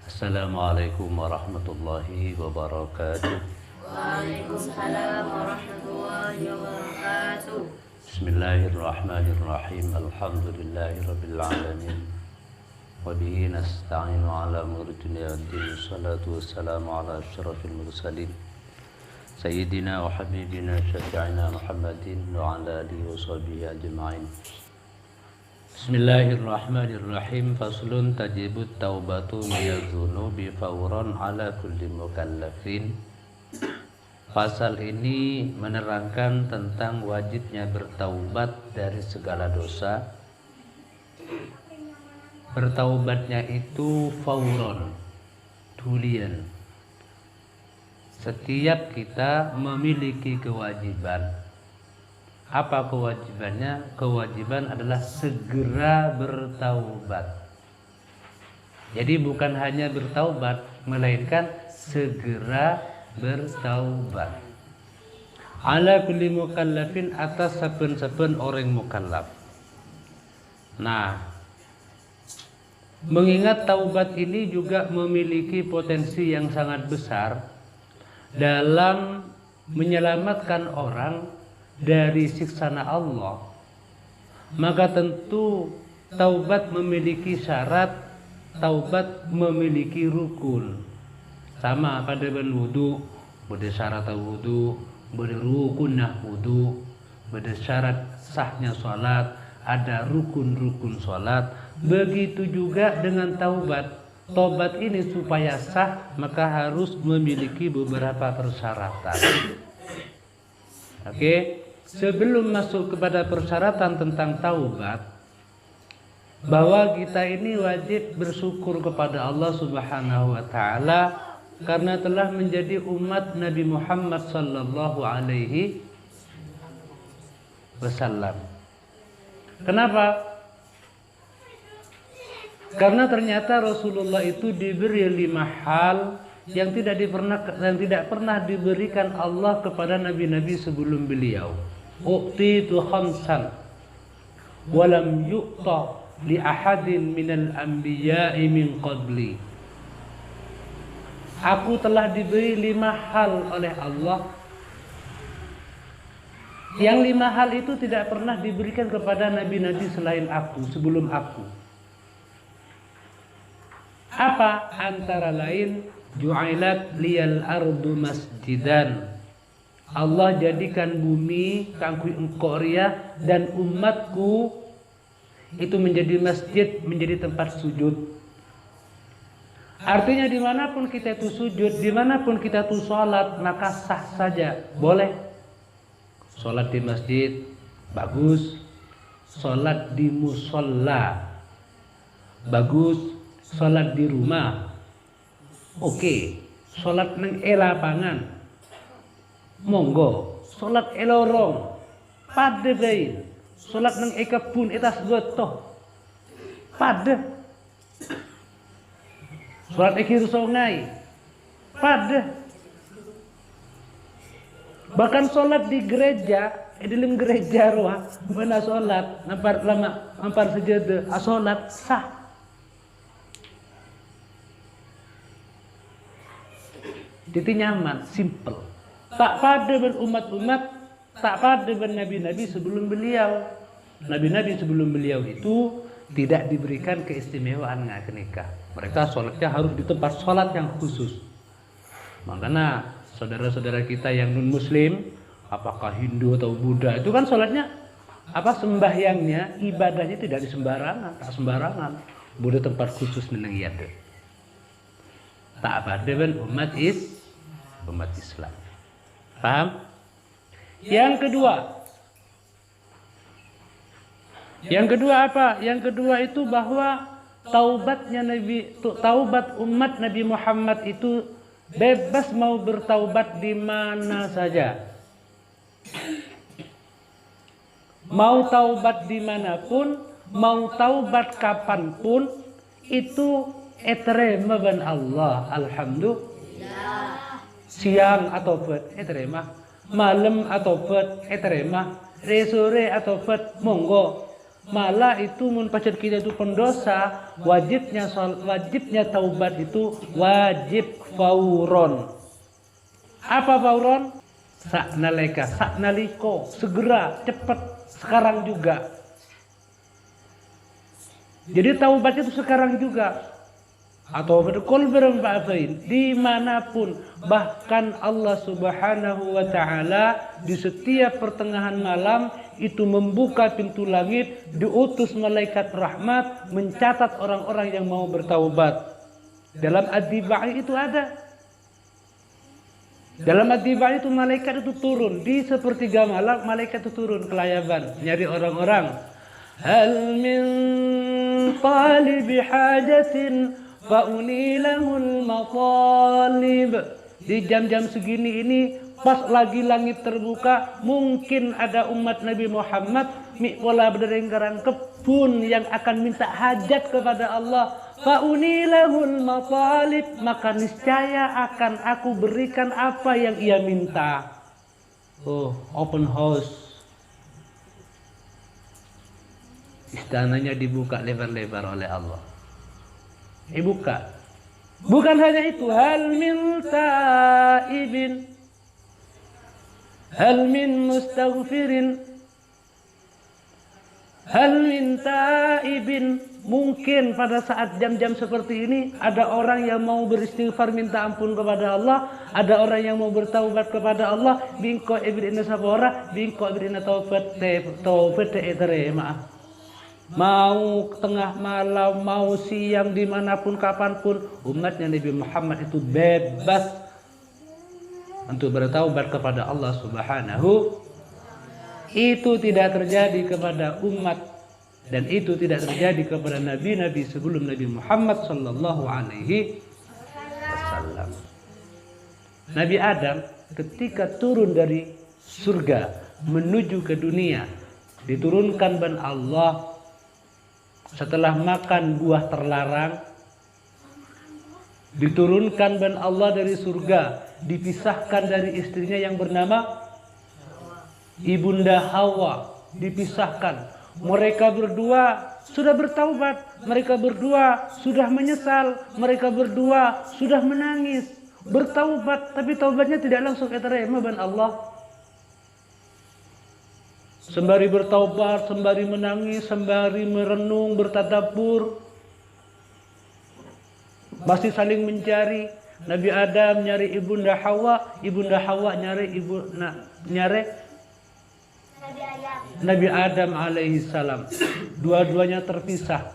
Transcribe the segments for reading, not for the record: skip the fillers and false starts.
Assalamualaikum warahmatullahi wabarakatuh. Waalaikumsalam warahmatullahi wabarakatuh. Bismillahirrahmanirrahim. Alhamdulillahi rabbil alamin. Wa bihi nasta'inu ala umuri dunya waddin. Wassalatu wassalamu ala asyrafil mursalin Sayyidina wa habibina syafi'ina Muhammadin wa ala alihi wa sahbihi ajma'in. Bismillahirrahmanirrahim. Faslun tajibut taubatu minadz dzunubi fawran ala kulli mukallafin. Pasal ini menerangkan tentang wajibnya bertaubat dari segala dosa. Bertaubatnya itu fawron, dulian. Setiap kita memiliki kewajiban. Apa kewajibannya? Kewajiban adalah segera bertaubat. Jadi bukan hanya bertaubat, melainkan segera bertaubat. Ala kulli mukallafin, atas saben-saben orang mukallaf. Nah, mengingat taubat ini juga memiliki potensi yang sangat besar dalam menyelamatkan orang dari siksana Allah, maka tentu taubat memiliki syarat, taubat memiliki rukun. Sama pada berwudu, berdasyarat wudu, berrukunah wudu, berdasyarat sahnya salat, ada rukun-rukun salat. Begitu juga dengan taubat. Taubat ini supaya sah maka harus memiliki beberapa persyaratan. Oke, sebelum masuk kepada persyaratan tentang taubat, bahwa kita ini wajib bersyukur kepada Allah Subhanahu wa taala karena telah menjadi umat Nabi Muhammad sallallahu alaihi wasallam. Kenapa? Karena ternyata Rasulullah itu diberi 5 hal yang tidak pernah diberikan Allah kepada nabi-nabi sebelum beliau. U'titu khamsan wa lam yu'ta li ahadin minal anbiya'i min qabli. Aku telah diberi 5 hal oleh Allah. Yang 5 hal itu tidak pernah diberikan kepada nabi-nabi selain aku, sebelum aku. Apa? Antara lain, ju'ilat liyal ardu masjidan. Allah jadikan bumi kangku engkau ria dan umatku itu menjadi masjid, menjadi tempat sujud. Artinya dimanapun kita itu sujud, dimanapun kita itu sholat, maka sah saja, boleh. Sholat di masjid, bagus. Sholat di musola, bagus. Sholat di rumah, oke. Sholat nang lapangan, monggo. Sholat elorong, pade bae. Sholat nang kebun etas gotoh, pade. Sholat kiri sungai, pade. Bahkan sholat di gereja, di dalam gereja roh, mana sholat, nampar sejadah, sholat sah. Jadi nyaman, simple. Tak pada berumat-umat, tak pada bernabi-nabi sebelum beliau. Nabi-nabi sebelum beliau itu tidak diberikan keistimewaan nikah. Mereka sholatnya harus di tempat sholat yang khusus. Makanya saudara-saudara kita yang non muslim, apakah Hindu atau Buddha, itu kan sholatnya sembahyangnya, ibadahnya tidak di sembarangan, tak sembarangan. Buddha tempat khusus nengiat. Tak pada umat Islam. Paham? Yang kedua apa? Yang kedua itu bahwa taubat umat Nabi Muhammad itu bebas mau bertaubat di mana saja. Mau taubat dimanapun, mau taubat kapanpun, itu eterema ban Allah. Alhamdulillah. Siang atau malam atau sore atau monggo. malah itu mun pacar kita itu pendosa, wajibnya taubat itu wajib fauron. Apa fauron? Saknaleka, saknaliko, segera, cepat, sekarang juga. Jadi taubat itu sekarang juga. Atau berkul berempaafain dimanapun, bahkan Allah Subhanahu wa Ta'ala di setiap pertengahan malam itu membuka pintu langit, diutus malaikat rahmat mencatat orang-orang yang mau bertaubat. Dalam ad-diba'i itu ada. Dalam ad-diba'i itu malaikat itu turun di sepertiga malam, malaikat itu turun ke layaban nyari orang-orang. Hal min talibi hajatin fa'unilahul matalib. Di jam-jam segini ini pas lagi langit terbuka, mungkin ada umat Nabi Muhammad pola berderenggaran kebun yang akan minta hajat kepada Allah. Fa'unilahul matalib, maka niscaya akan aku berikan apa yang ia minta. Oh, open house. Istananya dibuka lebar-lebar oleh Allah. Buka. Bukan hanya itu, hal min taibin, hal min mustaghfirin, hal min taibin. Mungkin pada saat jam-jam seperti ini ada orang yang mau beristighfar minta ampun kepada Allah, ada orang yang mau bertaubat kepada Allah. Bingko ibadina sabora, bingko ibadina taubat maaf. Mau tengah malam, mau siang, dimanapun, kapanpun, umatnya Nabi Muhammad itu bebas untuk bertaubat kepada Allah Subhanahu. Itu tidak terjadi kepada umat, dan itu tidak terjadi kepada nabi-nabi sebelum Nabi Muhammad sallallahu alaihi wasallam. Nabi Adam ketika turun dari surga menuju ke dunia, diturunkan ban Allah. Setelah makan buah terlarang, diturunkan ban Allah dari surga, dipisahkan dari istrinya yang bernama Ibunda Hawa, dipisahkan. Mereka berdua sudah bertaubat, mereka berdua sudah menyesal, mereka berdua sudah menangis, bertaubat, tapi taubatnya tidak langsung diterima ban Allah. Sembari bertaubat, sembari menangis, sembari merenung, bertadabbur, masih saling mencari. Nabi Adam nyari Ibunda Hawa nyari Nabi Adam alaihi salam. Dua-duanya terpisah.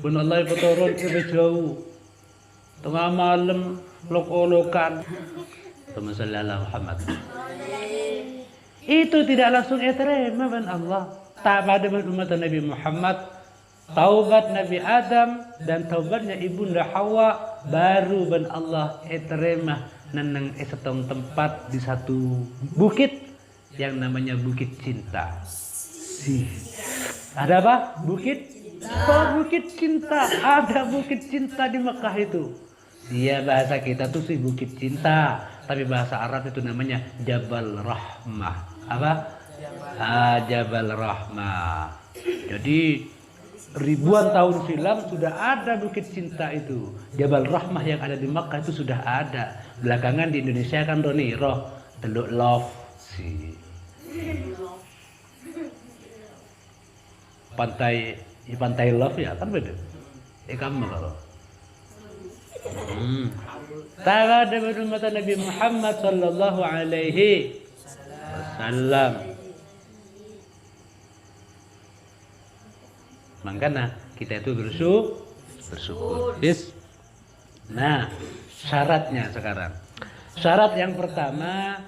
Bun Allah berturun jauh. Tengah malam lok-lokan. Sallallahu Muhammad. Itu tidak langsung diterima ban Allah. Tak pada umat Nabi Muhammad, taubat Nabi Adam dan taubatnya Ibunda Hawa baru ban Allah diterima neneng setong tempat di satu bukit yang namanya Bukit Cinta. Ada apa? Bukit? Oh, Bukit Cinta. Ada Bukit Cinta di Mekah itu. Iya, bahasa kita tuh sih Bukit Cinta, tapi bahasa Arab itu namanya Jabal Rahmah. Apa? Jabal Rahmah. Jadi ribuan tahun silam sudah ada Bukit Cinta itu. Jabal Rahmah yang ada di Makkah itu sudah ada. Belakangan di Indonesia kan Roni roh Teluk Love si pantai Love ya kan beda. Kamu kalau Taala dari umat Nabi Muhammad sallallahu alaihi wasallam. Makanya kita itu bersyukur. Nah, syaratnya sekarang. Syarat yang pertama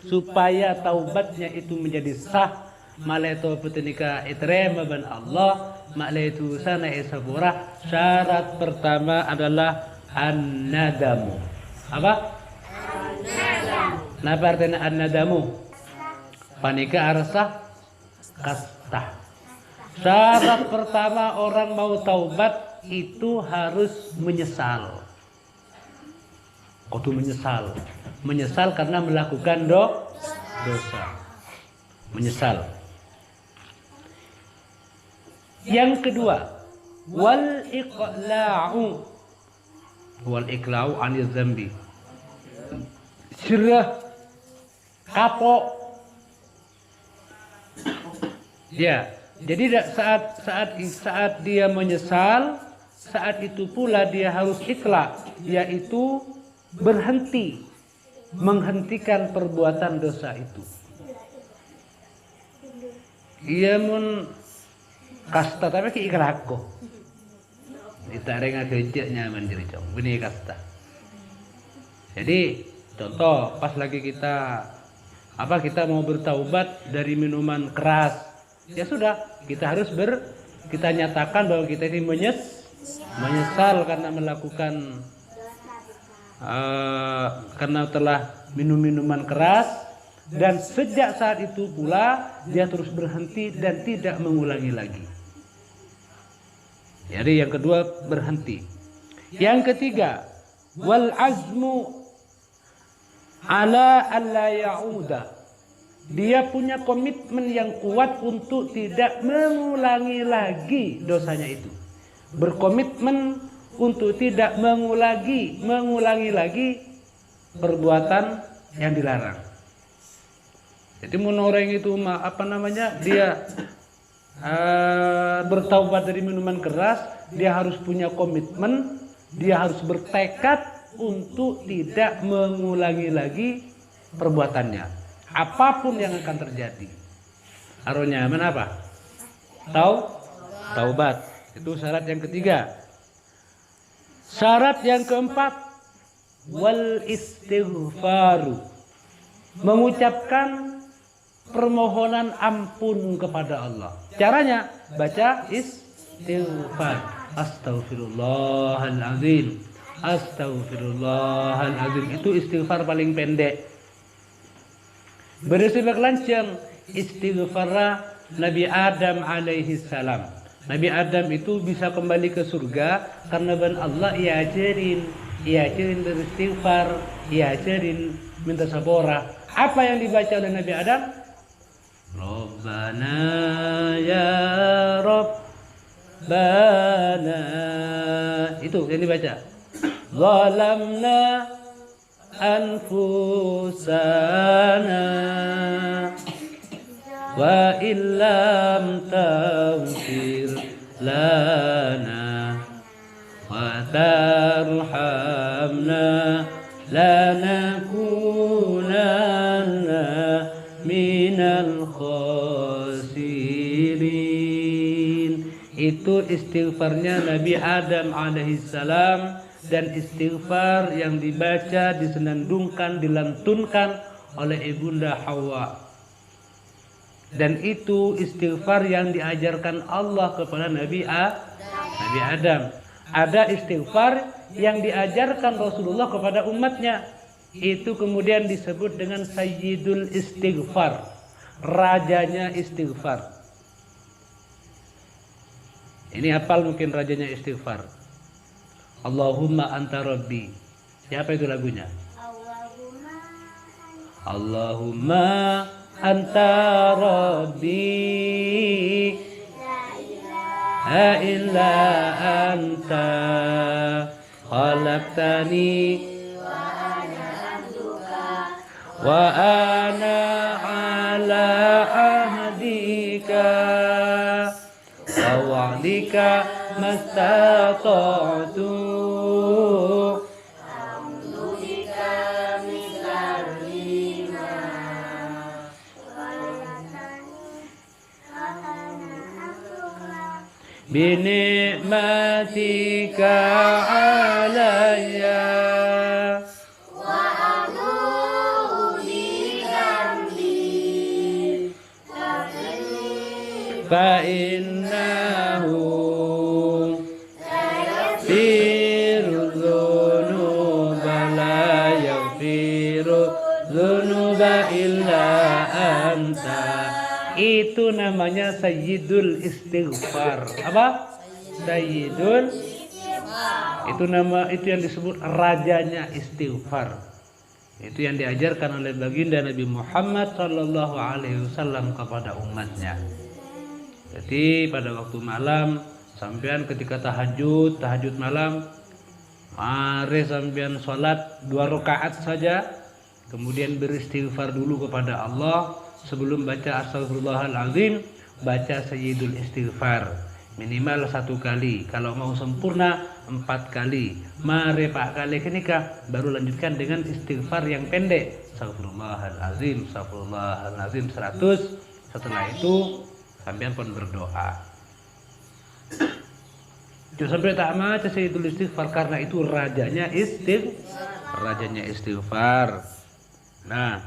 supaya taubatnya itu menjadi sah, malaitu petenika itrema ban Allah, malaitu sana isabura. Syarat pertama adalah an-nadamu. Apa? An-nadamu. Napa artinya an-nadamu? Panika arsah kastah. Syarat pertama orang mau taubat itu harus menyesal. Kudu menyesal. Menyesal karena melakukan dosa. Menyesal. Yang kedua, wal iqla'u anil dzambi. Sirah, kapok. Ya, jadi saat dia menyesal, saat itu pula dia harus ikhla, yaitu berhenti, menghentikan perbuatan dosa itu. Ia mun kasta tapi ki ikhlas ko. Ditarenga keceknya mandiri cong. Ini kasta. Jadi contoh pas lagi kita mau bertaubat dari minuman keras, ya sudah kita harus kita nyatakan bahwa kita ini menyesal karena melakukan karena telah minum minuman keras, dan sejak saat itu pula dia terus berhenti dan tidak mengulangi lagi. Jadi yang kedua berhenti. Yang ketiga, wal azmu ala alla ya'uda. Dia punya komitmen yang kuat untuk tidak mengulangi lagi dosanya itu. Berkomitmen untuk tidak mengulangi lagi perbuatan yang dilarang. Jadi orang itu dia bertaubat dari minuman keras, dia harus punya komitmen, dia harus bertekad untuk tidak mengulangi lagi perbuatannya, apapun yang akan terjadi. Aronya apa? Taubat. Itu syarat yang ketiga. Syarat yang keempat, wal istighfaru. Mengucapkan permohonan ampun kepada Allah. Caranya baca istighfar. Astaghfirullahaladzim. Astaghfirullahaladzim. Itu istighfar paling pendek. Bersifat lancang istighfar Nabi Adam alaihi salam. Nabi Adam itu bisa kembali ke surga karena Allah ajarin beristighfar, ajarin minta sabora. Apa yang dibaca oleh Nabi Adam? Rabbana ya Rabbana. Itu yang dibaca. Zalamna anfusana wa illam taghfir lana wa tarhamna lanakunanna minal khasirin. Itu istighfarnya Nabi Adam alaihissalam, dan istighfar yang dibaca, disenandungkan, dilantunkan oleh Ibunda Hawa. Dan itu istighfar yang diajarkan Allah kepada Nabi Adam. Ada istighfar yang diajarkan Rasulullah kepada umatnya. Itu kemudian disebut dengan Sayyidul Istighfar, rajanya istighfar. Ini hafal mungkin rajanya istighfar. Allahumma anta rabbi. Siapa itu lagunya? Allahumma anta rabbi la ilaha anta khalaqtani wa ana ala ahdika wa wa'dika mastata'tu binikmatika alayya wa a'udzu bidzambi fa innahu yaghfiru dzunuba la yaghfiru dzunuba illa anta. Itu namanya Sayyidul Istighfar. Apa? Sayyidul. Itu yang disebut rajanya istighfar. Itu yang diajarkan oleh baginda Nabi Muhammad sallallahu alaihi wasallam kepada umatnya. Jadi pada waktu malam sampean ketika tahajud malam, mari sampean sholat 2 rakaat saja, kemudian beristighfar dulu kepada Allah sebelum baca astagfirullahaladzim, baca sayyidul istighfar minimal 1 kali, kalau mau sempurna 4 kali. Mari 4 kali kenika baru lanjutkan dengan istighfar yang pendek, astagfirullahaladzim 100. Setelah itu sampean pun berdoa. Jangan sampai tak maca sayyidul istighfar, karena itu rajanya istighfar. Nah,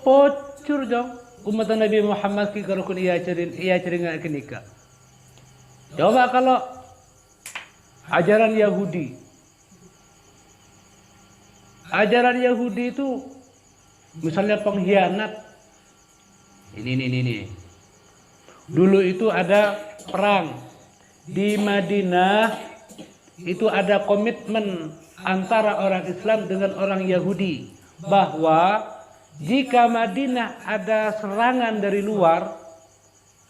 pocur dong umat Nabi Muhammad ki kalau kun iya ceringa kenika. Coba kalau ajaran Yahudi itu misalnya pengkhianat. Ini. Dulu itu ada perang di Madinah, itu ada komitmen antara orang Islam dengan orang Yahudi bahwa jika Madinah ada serangan dari luar,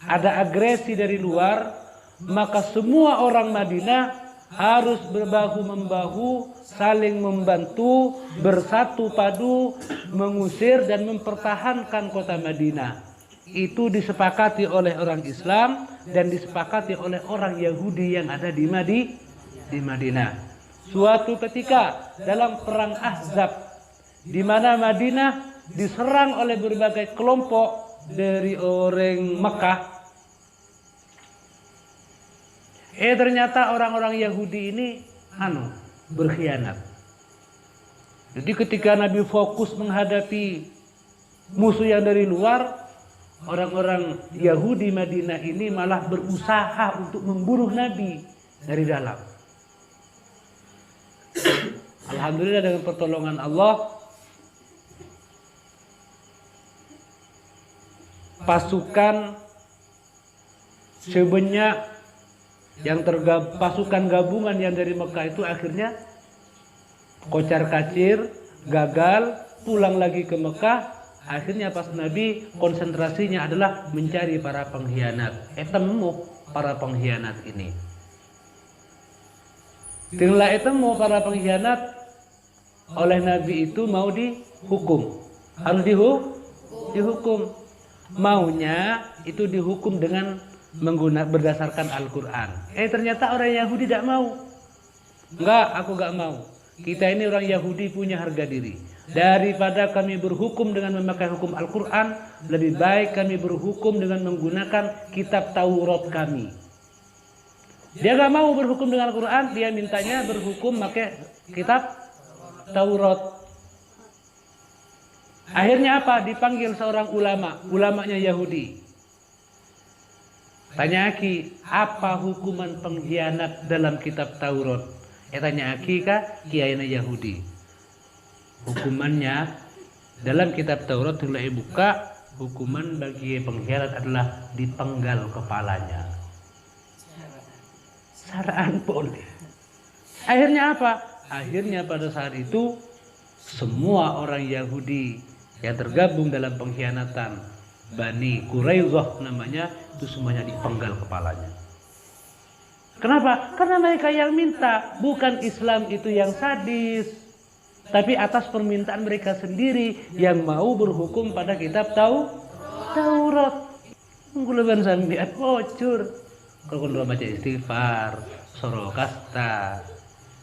ada agresi dari luar, maka semua orang Madinah harus berbahu-membahu, saling membantu, bersatu padu, mengusir dan mempertahankan kota Madinah. Itu disepakati oleh orang Islam dan disepakati oleh orang Yahudi yang ada di Madinah. Suatu ketika dalam perang Ahzab, di mana Madinah diserang oleh berbagai kelompok dari orang Mekah, ternyata orang-orang Yahudi ini berkhianat. Jadi ketika Nabi fokus menghadapi musuh yang dari luar, orang-orang Yahudi Madinah ini malah berusaha untuk membunuh Nabi dari dalam. Alhamdulillah dengan pertolongan Allah, pasukan sebanyak yang pasukan gabungan yang dari Mekah itu akhirnya kocar-kacir, gagal, pulang lagi ke Mekah. Akhirnya pas Nabi konsentrasinya adalah mencari para pengkhianat. Temu para pengkhianat ini. Tinggal temu para pengkhianat, oleh Nabi itu mau dihukum. Harus dihukum. Maunya itu dihukum dengan berdasarkan Al-Quran. Ternyata orang Yahudi tidak mau. Enggak, aku enggak mau. Kita ini orang Yahudi punya harga diri. Daripada kami berhukum dengan memakai hukum Al-Quran, lebih baik kami berhukum dengan menggunakan kitab Taurat kami. Dia gak mau berhukum dengan Al-Quran, dia mintanya berhukum pakai kitab Taurat. Akhirnya apa? Dipanggil seorang ulamanya Yahudi. Tanya Aki, apa hukuman pengkhianat dalam kitab Taurat? Tanya Aki kah kiainya Yahudi. Hukumannya dalam kitab Taurat mulai buka, hukuman bagi pengkhianat adalah dipenggal kepalanya. Saraan boleh. Akhirnya apa? Akhirnya pada saat itu semua orang Yahudi yang tergabung dalam pengkhianatan Bani Quraidah namanya, itu semuanya dipenggal kepalanya. Kenapa? Karena mereka yang minta, bukan Islam itu yang sadis, tapi atas permintaan mereka sendiri yang mau berhukum pada kitab Taurat. Ngulaban sambian bocor. Kalau kau baca istighfar, soro kasta,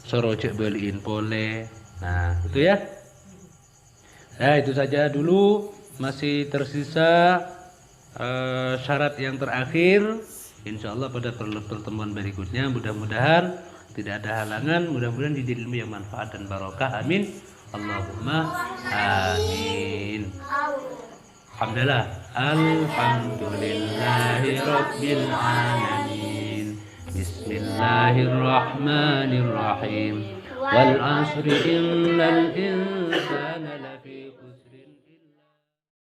soro cek beliin pole. Nah, itu ya. Nah, itu saja dulu. Masih tersisa syarat yang terakhir. Insya Allah pada pertemuan berikutnya mudah-mudahan tidak ada halangan, mudah-mudahan jadi ilmu yang manfaat dan barokah. Amin. Allahumma amin. Alhamdulillah. Alhamdulillahi rabbil alamin. Bismillahirrahmanirrahim. Wal asri innal insana lafi